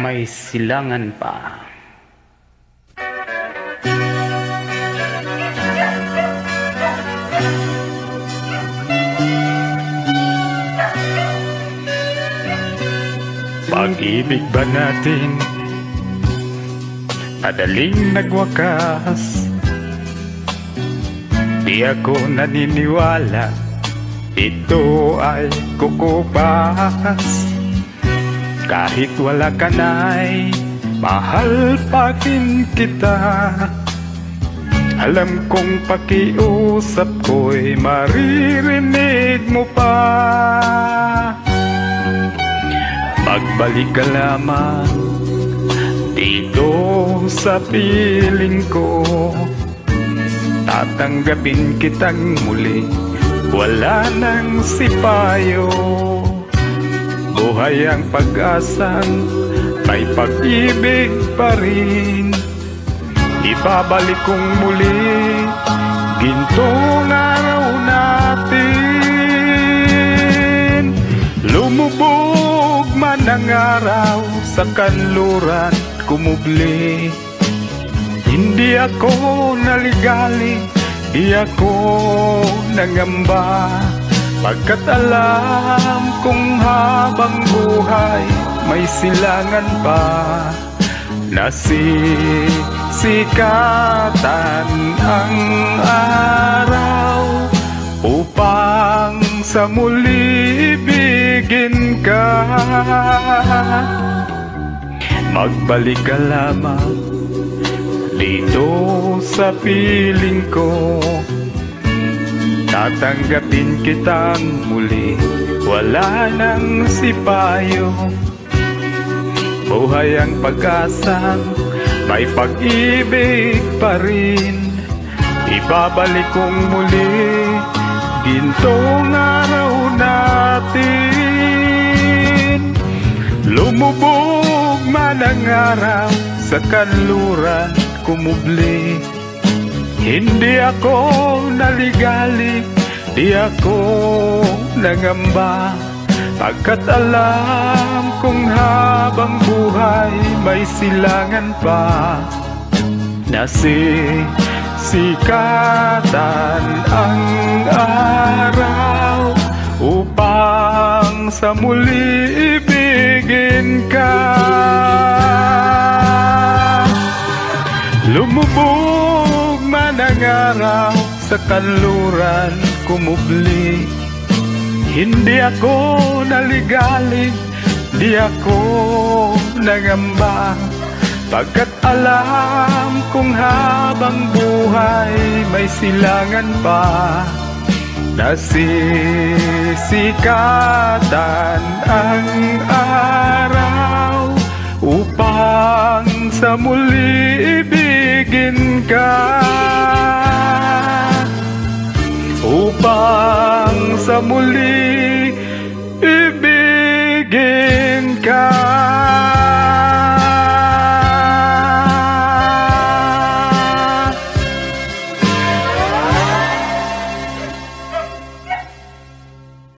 may silangan pa. Pag-ibig ba natin madaling nagwakas? Di ako naniniwala ito ay kukupas. Kahit wala ka na'y mahal pa rin kita. Alam kong pakiusap ko'y maririnig mo pa. Magbalik ka lamang dito sa piling ko. Tatanggapin kitang muli, wala nang sipayo. Buhay ang pag-asang may pag-ibig pa rin. Ibabalik kong muli gintong araw natin. Lumubog man ang araw sa kanluran, kumubli. Hindi ako naligali, di ako nangamba. Pagkat alam kong habang buhay may silangan pa. Nasisikatan ang araw upang sa muli ibigin ka. Magbalik ka lamang dito sa piling ko. Tatanggapin kitang muli, wala nang sipayo. Buhay ang pag-asang may pag-ibig pa rin. Ibabalik kong muli gintong araw natin. Lumubog man ang araw sa kanluran, kumubli. Hindi ako naligali, di ako nangamba. Pagkat alam kong habang buhay may silangan pa. Nasisikatan ang araw upang sa muli ibigin ka. Lumubog man ang araw sa kanluran, kumubli. Hindi ako naligali, di ako nangamba. Pagkat alam kong habang buhay may silangan pa. Nasisikatan ang araw upang sa muli ibigin ka. Upang sa muli ibigin ka.